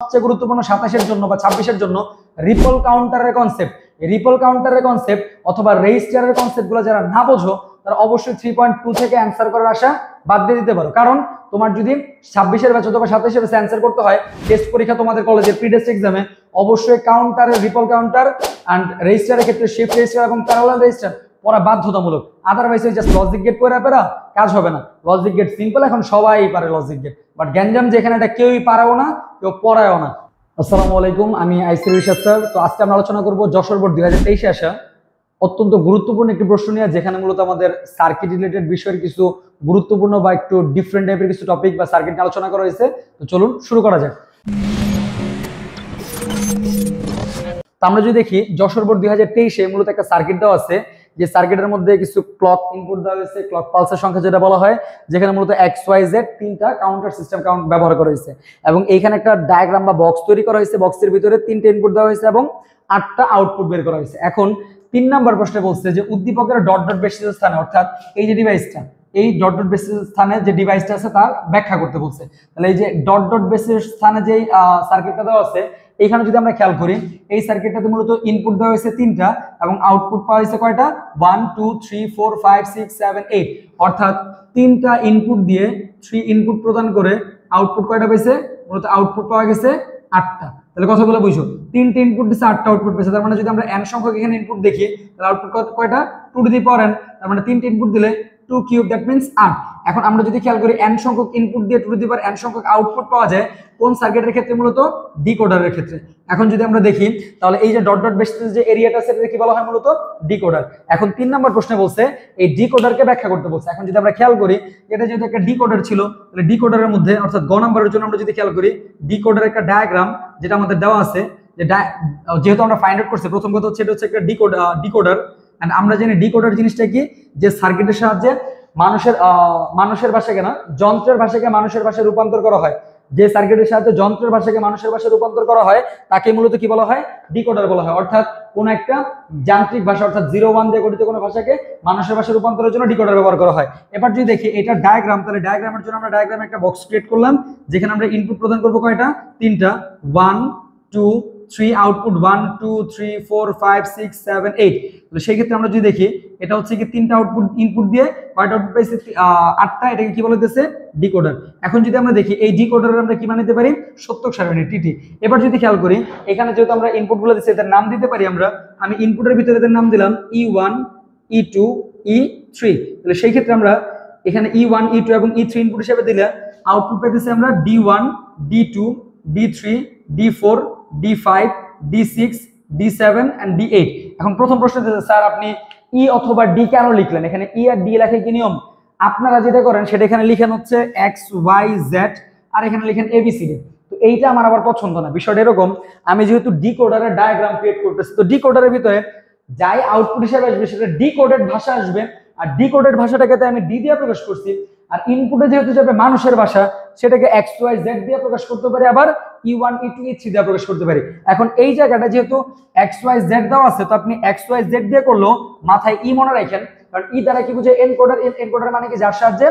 সবচেয়ে গুরুত্বপূর্ণ 27-এর জন্য বা 26-এর জন্য রিপল কাউন্টারের কনসেপ্ট, রিপল কাউন্টারের কনসেপ্ট অথবা রেজিস্টারের কনসেপ্টগুলো যারা না বোঝো তারা অবশ্যই 3.2 থেকে অ্যান্সার করার আশা বাদ দিয়ে দিতে পারো। কারণ তোমার যদি 26-এর ব্যাচ অথবা 27-এর ব্যাচে অ্যান্সার করতে হয় টেস্ট পরীক্ষা তোমাদের কলেজের প্রি টেস্ট এক্সামে, অবশ্যই কাউন্টারের রিপল কাউন্টার অ্যান্ড রেজিস্টারের ক্ষেত্রে শিফট রেজিস্টার এবং প্যারালাল রেজিস্টার পড়া বাধ্যতামূলক। আদারওয়াইজ জাস্ট লজিক গেট পড়ে পেরা কাজ হবে না। লজিক গেট সিম্পল, এখন সবাই পারে লজিক গেট, বাট গ্যাঞ্জাম যেখানে এটা কেউই পারেও না, কেউ পড়ায়ও না। আসসালামু আলাইকুম, আমি আইসি রিশাদ স্যার। তো আজকে আমরা আলোচনা করব যশোর বোর্ড 2023-এ আসা অত্যন্ত গুরুত্বপূর্ণ একটি প্রশ্ন নিয়ে, যেখানে মূলত আমাদের সার্কিট রিলেটেড বিষয়ের কিছু গুরুত্বপূর্ণ বা একটু ডিফারেন্ট টাইপের কিছু টপিক বা সার্কিট নিয়ে আলোচনা করা হয়েছে। তো চলুন শুরু করা যাক। তো আমরা যদি দেখি যশোর বোর্ড 2023-এ মূলত একটা সার্কিট দেওয়া আছে, যে সার্কিটের মধ্যে কিছু ক্লক ইনপুট দেওয়া হয়েছে, ক্লক পালসের সংখ্যা যেটা বলা হয়, যেখানে মূলত XYZ তিনটা কাউন্টার সিস্টেম কাউন্ট ব্যবহার করা হয়েছে এবং এইখানে একটা ডায়াগ্রাম বা বক্স তৈরি করা হয়েছে। বক্সের ভিতরে 3টে ইনপুট দেওয়া হয়েছে এবং 8টা আউটপুট বের করা হয়েছে। এখন 3 নাম্বার প্রশ্নে বলছে যে উদ্দীপকের ডট ডট বেসিসের স্থানে, অর্থাৎ এই যে ডিভাইসটা, এই ডট ডট বেসিসের স্থানে যে ডিভাইসটা আছে তার ব্যাখ্যা করতে বলছে। তাহলে এই যে ডট ডট বেসিসের স্থানে যে সার্কিটটা দেওয়া আছে, এইখানে যদি আমরা খেয়াল করি এই সার্কিটটাতে মূলত ইনপুট দেওয়া হয়েছে 3টা এবং আউটপুট পাওয়া হয়েছে কয়টা? 1 2 3 4 5 6 7 8, অর্থাৎ 3টা ইনপুট দিয়ে 3 ইনপুট প্রদান করে আউটপুট কয়টা পেয়েছে? মূলত আউটপুট পাওয়া গেছে 8টা। তাহলে কথাগুলো বুঝো, 3টে ইনপুট দিচ্ছে, 8টা আউটপুট পেয়েছে। তার মানে যদি আমরা n সংখ্যক এখানে ইনপুট দেখি তাহলে আউটপুট কয়টা? 2 টু দি পাওয়ার n। তার মানে 3টে ইনপুট দিলে 2 কিউব, দ্যাট মিন্স 8। এখন আমরা যদি খেয়াল করি n সংখ্যক ইনপুট দিয়ে 2 টু দি পাওয়ার n সংখ্যক আউটপুট পাওয়া যায় কোন সার্কিটের ক্ষেত্রে? মূলত ডিকোডারের ক্ষেত্রে। এখন যদি আমরা দেখি তাহলে এই যে ডট ডট বেসিসের যে এরিয়াটা আছে সেটা কি বলা হয়? মূলত ডিকোডার। এখন 3 নাম্বার প্রশ্নে বলছে এই ডিকোডারকে ব্যাখ্যা করতে বলছে। এখন যদি আমরা খেয়াল করি এটা যেহেতু একটা ডিকোডার ছিল, তাহলে ডিকোডারের মধ্যে অর্থাৎ গ নাম্বারের জন্য আমরা যদি খেয়াল করি ডিকোডারের একটা ডায়াগ্রাম যেটা আমাদের দেওয়া আছে, যে যেহেতু আমরা ফাইন্ড আউট করছি, প্রথম কথা হচ্ছে এটা হচ্ছে একটা ডিকোডার। এন্ড আমরা জানি ডিকোডার জিনিসটা কি, যে সার্কিটের সাহায্যে মানুষের ভাষাকে না, যন্ত্রের ভাষাকে মানুষের ভাষায় রূপান্তর করা হয়। যে সার্কিটের সাহায্যে যন্ত্রের ভাষাকে মানুষের ভাষায় রূপান্তর করা হয় তাকে মূলত কি বলা হয়? ডিকোডার বলা হয়। অর্থাৎ কোন একটা যান্ত্রিক ভাষা অর্থাৎ 0-1 দিয়ে গঠিত কোনো ভাষাকে মানুষের ভাষায় রূপান্তরের জন্য ডিকোডার ব্যবহার করা হয়। এবার যদি দেখি এটা ডায়াগ্রাম, তাহলে ডায়াগ্রামের জন্য আমরা ডায়াগ্রামে একটা বক্স ক্রিয়েট করলাম, যেখানে আমরা ইনপুট প্রদান করবো কয়টা? 3টা, 1 2 3, আউটপুট 1 2 3 4 5 6 7 8। তো সেই ক্ষেত্রে আমরা যদি দেখি এটা হচ্ছে কি 3টা আউটপুট ইনপুট দিয়ে কয়টা আউটপুট পাইছে? 8টা। এটাকে কি বলতেছে? ডিকোডার। এখন যদি আমরা দেখি এই ডিকোডারের আমরা কি বানাতে পারি? সত্যক সারণী, টিটি। এবার যদি খেয়াল করি এখানে যেহেতু আমরা ইনপুটগুলো দিচ্ছি এদের নাম দিতে পারি আমরা। আমি ইনপুটের ভিতরে এদের নাম দিলাম E1 E2 E3। তাহলে সেই ক্ষেত্রে আমরা এখানে E1 E2 এবং E3 ইনপুট হিসেবে দিলে আউটপুট পেতেছি আমরা D1 D2 D3 D4 D5 D6 D7 and D8। এখন প্রথম প্রশ্ন দিতে, স্যার আপনি ই অথবা ডি কেন লিখলেন? এখানে ই আর ডি লেখে কি নিয়ম? আপনারা যেটা করেন সেটা এখানে লিখেন হচ্ছে XYZ আর এখানে লিখেন ABCD। তো এইটা আমার আবার পছন্দ না। বিষয়টা এরকম, আমি যেহেতু ডিকোডারের ডায়াগ্রাম ক্রিয়েট করতেছি, তো ডিকোডারের ভিতরে যাই আউটপুট হিসেবে আসবে সেটা ডিকোডেড ভাষা আসবে, আর ডিকোডেড ভাষাটাকে আমি ডি দিয়ে প্রকাশ করছি। আর ইনপুটে যেহেতু যাবে মানুষের ভাষা, সেটাকে XYZ দিয়ে প্রকাশ করতে পারি, আবার E1 E2 E3 দিয়ে প্রকাশ করতে পারি। এখন এই জায়গাটা যেহেতু XYZ দেওয়া আছে, তো আপনি XYZ দিয়ে করলেও মাথায় ই মনে রাখেন, কারণ ই দ্বারা কি বুঝে? এনকোডার। এনকোডার মানে কি? যার সাহায্যে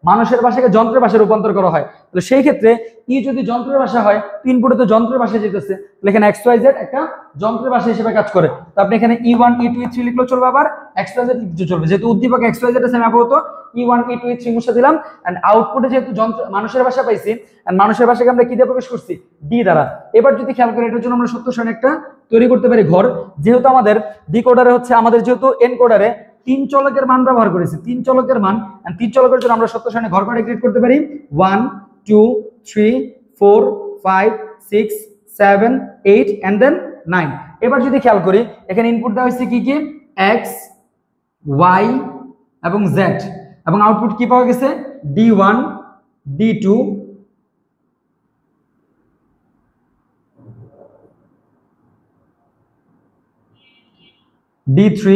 মানুষের ভাষাকে যন্ত্রের ভাষায় রূপান্তর করা হয়। তাহলে সেই ক্ষেত্রে ই যদি যন্ত্রের ভাষা হয়, ইনপুটে তো যন্ত্রের ভাষায় যেতেছে, তাহলে এখানে XYZ একটা যন্ত্রের ভাষা হিসেবে কাজ করে। তো আপনি এখানে E1 E2 E3 লিখলেও চলবে, আবার XYZ লিখতে চলবে। যেহেতু উদ্দীপক XYZ আছে আমি আপাতত E1 E2 E3 মুছে দিলাম। এন্ড আউটপুটে যেহেতু মানুষের ভাষা পাইছি, এন্ড মানুষের ভাষাকে আমরা কি দিয়ে প্রকাশ করছি? ডি দ্বারা। এবার যদি খেয়াল করি এটার জন্য আমরা সত্য সারণী একটা তৈরি করতে পারি ঘর। যেহেতু আমাদের ডিকোডারে হচ্ছে, আমাদের যেহেতু এনকোডারে 3 চলকের মান ব্যবহার করেছি, 3 চলকের মান, এন্ড 3 চলকের জন্য আমরা সত্য সারণী ঘর করে ক্রিয়েট করতে পারি 1 2 3 4 5 6 7 8 এন্ড দেন 9। এবার যদি খেয়াল করি এখানে ইনপুট দেওয়া হয়েছে কি কি? X Y এবং Z, এবং আউটপুট কি পাওয়া গেছে? D1 D2 D3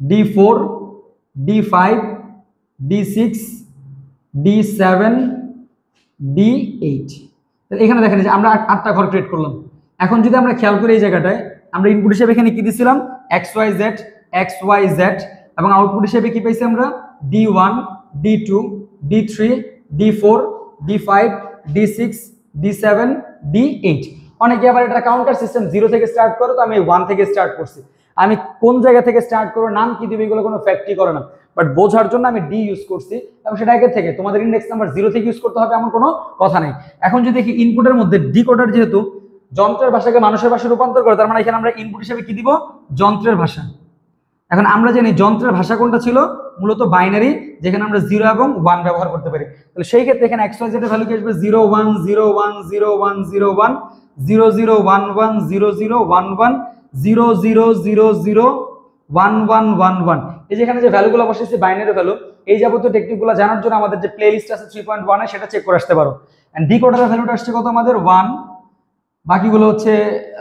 D4 D5 D6 D7 D8। এখানে দেখেন যে আমরা 8টা ঘর ক্রিয়েট করলাম। এখন যদি আমরা খেয়াল করি এই জায়গাটায় আমরা ইনপুট হিসেবে এখানে কি দিছিলাম? XYZ XYZ, এবং আউটপুট হিসেবে কি পাইছি আমরা? D1 D2 D3 D4 D5 D6 D7 D8। অনেকে আবার এটা কাউন্টার সিস্টেম 0 থেকে স্টার্ট করে, তো আমি 1 থেকে স্টার্ট করছি। আমি কোন জায়গা থেকে স্টার্ট করব, নাম কি দিবে, এগুলো কোনো ফ্যাক্টই করে না, বাট বোঝার জন্য আমি ডি ইউজ করছি, এবং সেটা আগে থেকে তোমাদের ইন্ডেক্স নাম্বার 0 থেকে ইউজ করতে হবে এমন কোনো কথা নেই। এখন যদি দেখি ইনপুটের মধ্যে ডিকোডার যেহেতু যন্ত্রের ভাষাকে মানুষের ভাষায় রূপান্তর করে, তার মানে এখানে আমরা ইনপুট হিসেবে কি দিব, যন্ত্রের ভাষা। এখন আমরা জানি যন্ত্রের ভাষা কোনটা ছিল, মূলত বাইনারি, যেখানে আমরা 0 এবং 1 ব্যবহার করতে পারি। তাহলে সেই ক্ষেত্রে এখানে XYZ এর ভ্যালু কি আসবে, 0 1 0 1 0 1 0 1 0 0 1 1 0 0 1 1 0 0 0 0 1 1 1 1। এই যে এখানে যে ভ্যালুগুলো বসেছে বাইনারি ভ্যালু, এই যাবতীয় টেকনিকগুলো জানার জন্য আমাদের যে প্লে লিস্ট আছে 3.1 এ, সেটা চেক করে আসতে পারো। এন্ড ডিকোডারের ভ্যালুটা আসছে কত আমাদের 1, বাকিগুলো হচ্ছে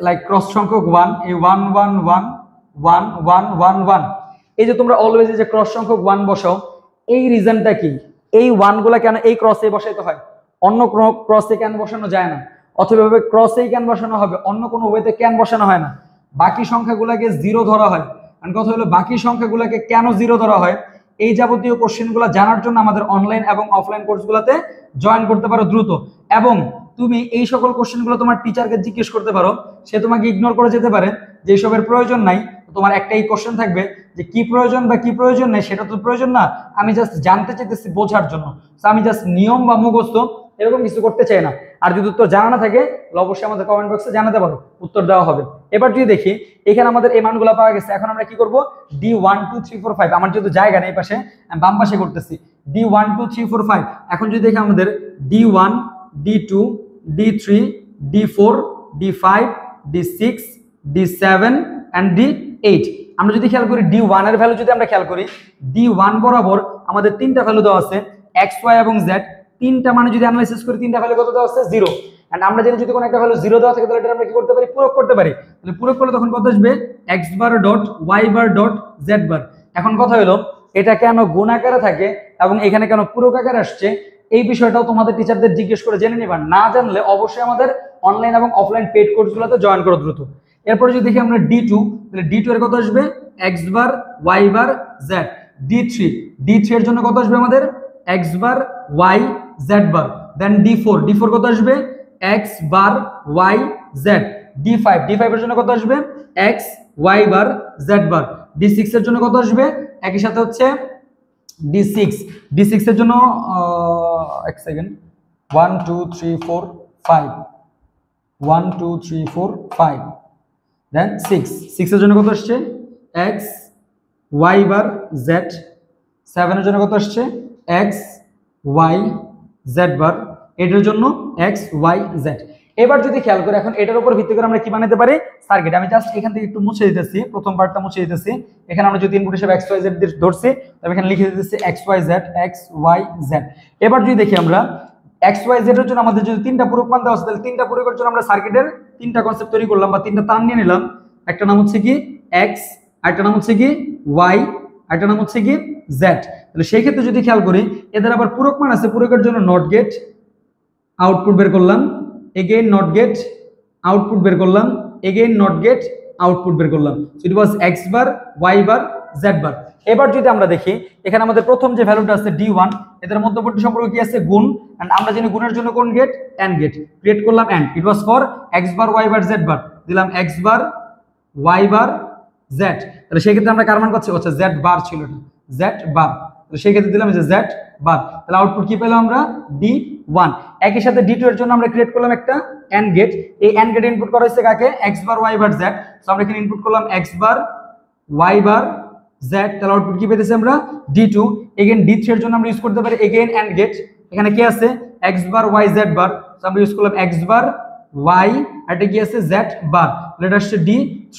লাইক ক্রস সংখ্যক 1, এই 1 1 1 1 1 1 1। এই যে তোমরা অলওয়েজ যে ক্রস সংখ্যক 1 বসাও, এই রিজনটা কি, এই 1 গুলা কেন এই ক্রসে বসাইতে হয়, অন্য কোনো ক্রসে কেন বসানো যায় না, অথবা ভাবে ক্রসেই কেন বসানো হবে, অন্য কোনো ওয়েতে কেন বসানো হয় না, বাকি সংখ্যাগুলোকে 0 ধরা হয়। কারণ কথা হলো বাকি সংখ্যাগুলোকে কেন 0 ধরা হয়, এই যাবতীয় কোশ্চেনগুলো জানার জন্য আমাদের অনলাইন এবং অফলাইন কোর্সগুলোতে জয়েন করতে পারো দ্রুত। এবং তুমি এই সকল কোশ্চেনগুলো তোমার টিচারকে জিজ্ঞেস করতে পারো, সে তোমাকে ইগনোর করে যেতে পারে যে এসবের প্রয়োজন নাই, তোমার একটাই কোশ্চেন থাকবে যে কি প্রয়োজন বা কি প্রয়োজন নেই, সেটা তো প্রয়োজন না, আমি জাস্ট জানতে চাইতেছি বোঝার জন্য, আমি জাস্ট নিয়ম বা মুখস্থ এরকম কিছু করতে চাই না। আর যদি উত্তর জানা না থাকে তাহলে অবশ্যই আমাদের কমেন্ট বক্সে জানাতে পারো, উত্তর দেওয়া হবে। এবার যদি দেখি এখানে আমাদের এই মানগুলো পাওয়া গেছে, এখন আমরা কি করব, D1 2 3 4 5, আমার যেহেতু জায়গা নেই পাশে, আমি বাম পাশে করতেছি, D1 2 3 4 5। এখন যদি দেখি আমাদের D1 D2 D3 D4 D5 D6 D7 and D8। আমরা যদি খেয়াল করি D1 এর ভ্যালু যদি আমরা খেয়াল করি, D1 বরাবর আমাদের তিনটা ভ্যালু দেওয়া আছে, x y এবং z, তিনটা মানে যদি অ্যানালাইসিস করি তিনটা ভ্যালু কত দেওয়া আছে, 0। এন্ড আমরা জানি যদি কোনো একটা ভ্যালু 0 দেওয়া থাকে তাহলে এটা আমরা কি করতে পারি, পূরক করতে পারি। তাহলে পূরক করলে তখন কত আসবে, x বার ডট y বার ডট z বার। এখন কথা হলো এটা কেন গুণ আকারে থাকে এবং এখানে কেন পূরক আকারে আসছে, এই বিষয়টাও তোমাদের টিচারদের জিজ্ঞেস করে জেনে নিবা। না জানলে অবশ্যই আমাদের অনলাইন এবং অফলাইন পেড কোর্সগুলোতে জয়েন করো দ্রুত। এরপরে যদি দেখি আমরা D2, তাহলে D2 এর কত আসবে, x bar y bar z। D3 এর জন্য কত আসবে আমাদের, x বার y z বার। দেন D4 কত আসবে, x bar y z। D5 এর জন্য কত আসবে, x y বার z বার। D6 এর জন্য কত আসবে, একই সাথে হচ্ছে D6 এর জন্য এক সেকেন্ড, 1 2 3 4 5 1 2 3 4 5, দেন 6 এর জন্য কত আসছে, x y বার z। 7 এর জন্য কত আসছে, x y z বার। এটার জন্য x y z। এবার যদি খেয়াল করি এখন এটার উপর ভিত্তি করে আমরা কি বানাতে পারি, সার্কিট। আমি জাস্ট এখান থেকে একটু মুছে দিতেছি, প্রথম পার্টটা মুছে দিতেছি। এখানে আমরা যদি ইনপুট হিসেবে x y z ধরছি, তবে এখানে লিখে দিতেছি x y z। এবার যদি দেখি আমরা x y z এর জন্য আমাদের যদি তিনটা পূরক মান দেওয়া আছে, তাহলে তিনটা পূরকের জন্য আমরা সার্কিটের তিনটা কনসেপ্ট তৈরি করলাম বা তিনটা তার নিয়ে নিলাম। একটা নাম হচ্ছে কি x, আরেকটা নাম হচ্ছে কি y, আরেকটা নাম হচ্ছে কি z। তাহলে সেই ক্ষেত্রে যদি খেয়াল করি এদের আবার পূরক মান আছে, পূরকের জন্য নট গেট, আউটপুট বের করলাম, এগেইন নট গেট, আউটপুট বের করলাম, এগেইন নট গেট, আউটপুট বের করলাম। So it was x bar y bar z বার। এবার যদি আমরা দেখি এখানে আমাদের প্রথম যে ভ্যালুটা আছে D1, এদের মধ্যবর্তী সম্পর্ক কি আছে, গুণ। এন্ড আমরা জানি গুণের জন্য কোন গেট, এন্ড গেট, ক্রিয়েট করলাম and. It was for x bar y bar z bar, দিলাম x bar y bar z। তাহলে সেই ক্ষেত্রে আমরা কার মান পাচ্ছি, আচ্ছা z বার ছিল এটা, z বার। তাহলে সেই ক্ষেত্রে দিলাম যে z বার। তাহলে আউটপুট কি পেলাম আমরা, D1। একই সাথে D2 এর জন্য আমরা ক্রিয়েট করলাম একটা এন্ড গেট। এই এন্ড গেট ইনপুট করা হয়েছে কাকে, x bar y bar z। So আমরা এখানে ইনপুট করলাম x bar y bar z। তাহলে আউটপুট কি পেতেছি আমরা, D2। এগেইন D3 এর জন্য আমরা ইউজ করতে পারি এগেইন এন্ড গেট। এখানে কি আছে, x বার y z বার। সো আমরা ইউজ করলাম x বার y, আর এটা কি আছে, z বার। তাহলে এটা আসছে D3।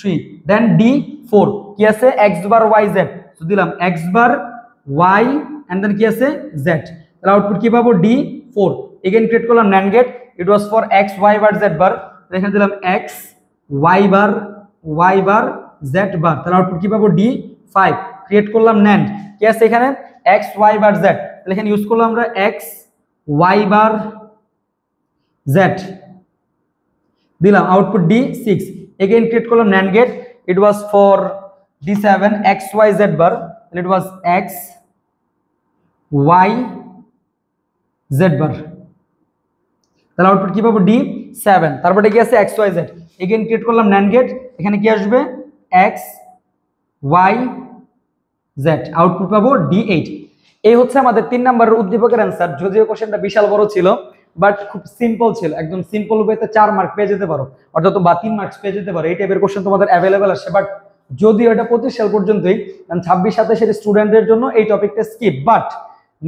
দেন D4 কি আছে, x bar y z। So দিলাম x bar y and then কি আছে, z। তাহলে আউটপুট কি পাবো, D4। এগেইন ক্রিয়েট করলাম NAND gate, it was for x y bar z bar. এখানে দিলাম x y bar z bar. তাহলে আউটপুট কি পাবো, D5। ক্রিয়েট করলাম NAND, কি আছে এখানে, x y বার z। তাহলে এখানে ইউজ করলাম আমরা x y বার z, দিলাম আউটপুট D6। এগেইন ক্রিয়েট করলাম NAND gate, it was for D7 x y z bar. তাহলে it was x y z bar. তাহলে আউটপুট কি পাবো, D7। 7, তারপরে কি আছে x y z, again create করলাম ন্যান্ড গেট, এখানে কি আসবে এক্স ওয়াই জেড, আউটপুট পাবো D8। এই হচ্ছে আমাদের 3 নম্বরের উদ্দীপকের অ্যান্সার। যদিও কোশ্চেনটা বিশাল বড় ছিল বাট খুব সিম্পল ছিল, একদম সিম্পল ওয়েতে 4 মার্ক পেয়ে যেতে পারো, অর্থাৎ বা 3 মার্কস পেয়ে যেতে পারো। এই টাইপের কোশ্চেন তোমাদের অ্যাভেলেবেল আসে, বাট যদিও এটা 25 সাল পর্যন্তই, কারণ 26-27 এর স্টুডেন্টদের জন্য এই টপিকটা স্কিপ। বাট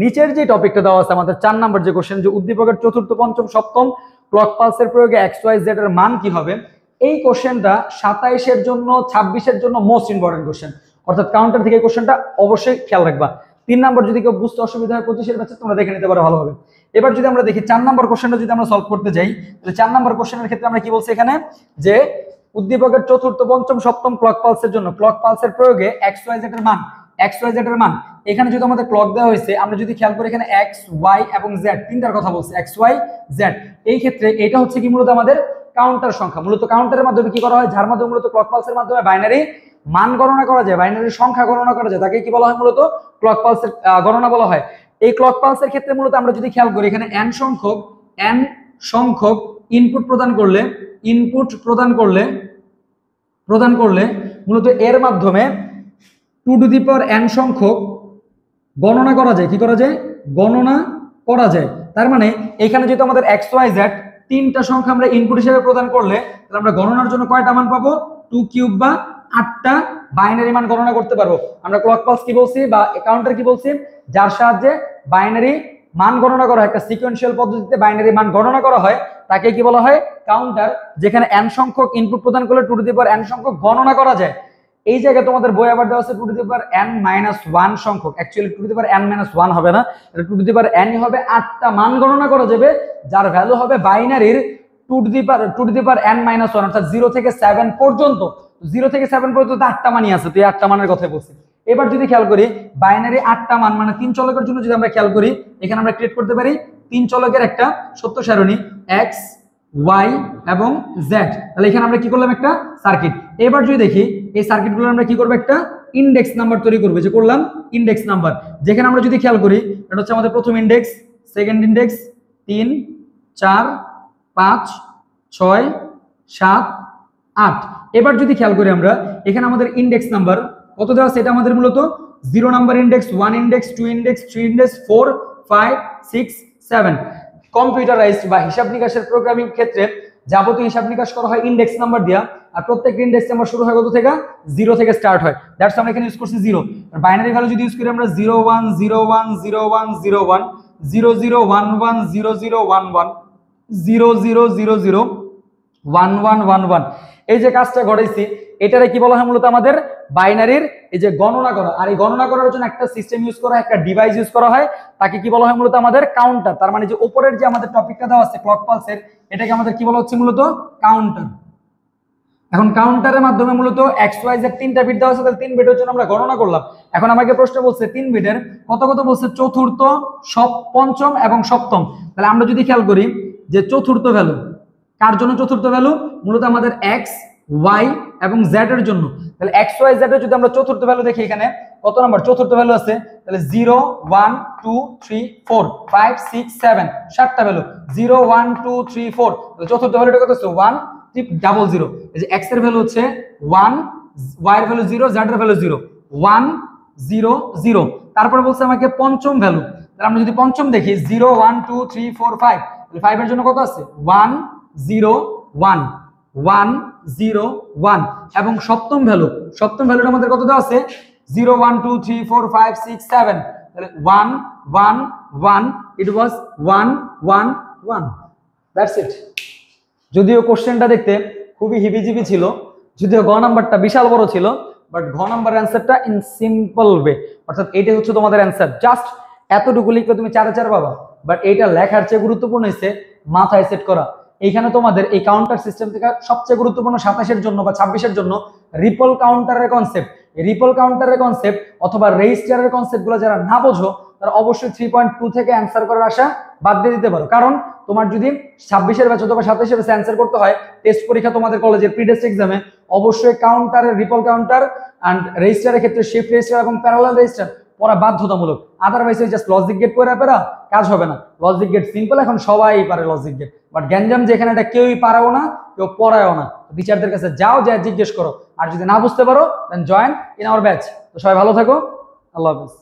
নিচের যে টপিকটা দেওয়া আছে আমাদের 4 নম্বর যে কোশ্চেন, যে উদ্দীপকের চতুর্থ পঞ্চম সপ্তম ক্লক পালসের প্রয়োগে এক্স ওয়াই জেড এর মান কি হবে, এই কোশ্চেনটা 27 এর জন্য 26 এর জন্য মোস্ট ইম্পর্টেন্ট কোশ্চেন, অর্থাৎ কাউন্টার থেকে কোশ্চেনটা অবশ্যই খেয়াল রাখবা। 3 নম্বর যদি কেউ বুঝতে অসুবিধা হয় 25 এর ব্যাচে তোমরা দেখে নিতে পারো ভালোভাবে। এবার যদি আমরা দেখি 4 নম্বর কোশ্চেনটা যদি আমরা সলভ করতে যাই, তাহলে 4 নম্বর কোশ্চেনের ক্ষেত্রে আমরা কি বলছি এখানে, যে উদ্দীপকের চতুর্থ পঞ্চম সপ্তম ক্লক পালসের জন্য ক্লক পালসের প্রয়োগে এক্স ওয়াই জেড এর মান, এক্স ওয়াই জেড এর মান, এখানে যদি আমাদের ক্লক দেওয়া হয়েছে, আমরা যদি খেয়াল করি এখানে এক্স ওয়াই এবং জেড তিনটার কথা বলছে, এক্স ওয়াই জেড। এই ক্ষেত্রে এটা হচ্ছে কি মূলত আমাদের কাউন্টার সংখ্যা, মূলত কাউন্টারের মাধ্যমে কি করা হয়, যার মাধ্যমে মূলত ক্লক পালসের মাধ্যমে বাইনারি মান গণনা করা যায়, বাইনারি সংখ্যা গণনা করা যায়, তাকে কি বলা হয় মূলত ক্লক পালসের গণনা বলা হয়। এই ক্লক পালসের ক্ষেত্রে মূলত আমরা যদি খেয়াল করি এখানে n সংখ্যক ইনপুট প্রদান করলে মূলত এর মাধ্যমে 2n সংখ্যক গণনা করা যায়, কি করা যায়, গণনা করা যায়। তার মানে এখানে যেহেতু আমাদের এক্স ওয়াই জেড তিনটা সংখ্যা আমরা ইনপুট হিসেবে প্রদান করলে, তাহলে আমরা গণনার জন্য কয়টা মান পাবো, 2 কিউব বা 8টা বাইনারি মান গণনা করতে পারবো। আমরা ক্লক পালস কি বলছি বা কাউন্টার কি বলছি, যার সাহায্যে বাইনারি মান গণনা করা হয়, একটা সিকোয়েন্সিয়াল পদ্ধতিতে বাইনারি মান গণনা করা হয়, তাকে কি বলা হয়, কাউন্টার। যেখানে n সংখ্যক ইনপুট প্রদান করলে 2n সংখ্যক গণনা করা যায়। এই জায়গায় তোমাদের বই আবার দেওয়া আছে 2n-1 সংখ্যক, অ্যাকচুয়ালি 2n-1 হবে না, এটা 2n হবে, 8টা মান গণনা করা যাবে যার ভ্যালু হবে বাইনারির 2n-1, অর্থাৎ 0 থেকে 7 পর্যন্ত। 0 থেকে 7 পর্যন্ত 8টা মানই আছে, তো এই 8টা মানের কথাই বলছি। এবার যদি খেয়াল করি বাইনারি 8টা মান, মানে 3 চলকের জন্য যদি আমরা খেয়াল করি, এখানে আমরা ক্রিয়েট করতে পারি 3 চলকের একটা সত্য সারণী x y এবং z। তাহলে এখানে আমরা কি করলাম, একটা সার্কিট। এবার যদি দেখি এই সার্কিটগুলো আমরা কি করব, একটা ইনডেক্স নাম্বার তৈরি করব, যে করলাম ইনডেক্স নাম্বার। যেখানে আমরা যদি খেয়াল করি এটা হচ্ছে আমাদের প্রথম ইনডেক্স, সেকেন্ড ইনডেক্স 3 4 5 6 7 8। এবার যদি খেয়াল করি আমরা এখানে আমাদের ইনডেক্স নাম্বার কত দেওয়া আছে, এটা আমাদের মূলত 0 number index, 1 index, 2 index, 3 index, 4 5 6 7। Computerised বা হিসাব নিকাশের প্রোগ্রামিং ক্ষেত্রে যাবতীয় হিসাব নিকাশ করা হয় ইনডেক্স নাম্বার দিয়া, আর প্রত্যেক ইনডেক্স নাম্বার শুরু হয় কত থেকে, 0 থেকে স্টার্ট হয়। দ্যাটস আমরা এখানে ইউজ করছি 0। বাইনারি ভ্যালু যদি ইউজ করি আমরা 0 1 0 1 0 1 0 1 0 0 1 1 0 0 1 1 0 0 0 0 1 1 1 1। এই যে কাজটা ঘটাইছি এটারে কি বলা হয় মূলত আমাদের বাইনারির এই যে গণনা করা। আর এই গণনা করার জন্য একটা সিস্টেম ইউজ করা হয়, একটা ডিভাইস ইউজ করা হয়, তাকে কি বলা হয় মূলত আমাদের কাউন্টার। তার মানে যে উপরের যে আমাদের টপিকটা দেওয়া আছে ক্লক পালসের, এটাকে আমাদের কি বলা হচ্ছে মূলত কাউন্টার। এখন কাউন্টারের মাধ্যমে মূলত এক্স ওয়াই জেড 3টা বিট দেওয়া আছে, তাহলে 3 বিটের জন্য আমরা গণনা করলাম। এখন আমাকে প্রশ্ন বলছে 3 বিটের কত কত বলছে, চতুর্থ পঞ্চম এবং সপ্তম। তাহলে আমরা যদি খেয়াল করি যে চতুর্থ ভ্যালু কার জন্য, চতুর্থ ভ্যালু মূলত আমাদের এক্স ওয়াই এবং জেড এর জন্য। তাহলে এক্স ওয়াই জেড এর যদি আমরা চতুর্থ ভ্যালু দেখি, এখানে কত নাম্বার চতুর্থ ভ্যালু আছে, তাহলে 0 1 2 3 4 5 6 7, 7টা ভ্যালু 0 1 2 3 4। তাহলে চতুর্থ ভ্যালুটা কত হচ্ছে 1 0 0। এই যে এক্স এর ভ্যালু হচ্ছে 1, ওয়াই এর ভ্যালু 0, জেড এর ভ্যালু 0 1 0 0। তারপরে বলছে আমাকে পঞ্চম ভ্যালু, তাহলে আমরা যদি পঞ্চম দেখি 0 1 2 3 4 5, তাহলে 5 এর জন্য কত আছে 1 0 1 1 0 1। এবং সপ্তম ভ্যালুটা আমাদের কত দেওয়া আছে 0 1 2 3 4 5 6 7, তাহলে 1 1 1। ইট ওয়াজ 1 1 1। That's it. যদিও কোশ্চেনটা দেখতে খুবই হিবিজিবি ছিল, যদিও গ নাম্বারটা বিশাল বড় ছিল, বাট ঘ নাম্বার অ্যান্সারটা ইন সিম্পল ওয়ে, অর্থাৎ এইটাই হচ্ছে তোমাদের অ্যান্সার। জাস্ট এতটুকু লিখলে তুমি 4-4 পাবা, বাট এইটা লেখার চেয়ে গুরুত্বপূর্ণ হচ্ছে মাথায় সেট করা। এইখানে তোমাদের এই কাউন্টার সিস্টেম থেকে সবচেয়ে গুরুত্বপূর্ণ 27-এর জন্য বা 26-এর জন্য রিপল কাউন্টারের কনসেপ্ট, রিপল কাউন্টারের কনসেপ্ট অথবা রেজিস্টারের কনসেপ্টগুলো যারা না বোঝো তারা অবশ্যই 3.2 থেকে অ্যান্সার করার আশা বাদ দিয়ে দিতে পারো। কারণ তোমার যদি 26-এর ব্যাচ অথবা 27-এর ব্যাচে অ্যান্সার করতে হয় টেস্ট পরীক্ষা তোমাদের কলেজের প্রি টেস্ট এক্সামে, অবশ্যই কাউন্টারের রিপল কাউন্টার অ্যান্ড রেজিস্টারের ক্ষেত্রে শিফট রেজিস্টার এবং প্যারালাল রেজিস্টার পড়া বাধ্যতামূলক। আদারওয়াইজ জাস্ট লজিক গেট পড়া পেরা কাজ হবে না। লজিক গেট সিম্পল, এখন সবাই পারে লজিক গেট, বাট গ্যাঞ্জাম যেখানে এটা কেউই পারেও না, কেউ পড়ায়ও না। টিচারদের কাছে যাও, যা জিজ্ঞেস করো, আর যদি না বুঝতে পারো then join in our batch. তো সবাই ভালো থাকো, আল্লাহ হাফেজ।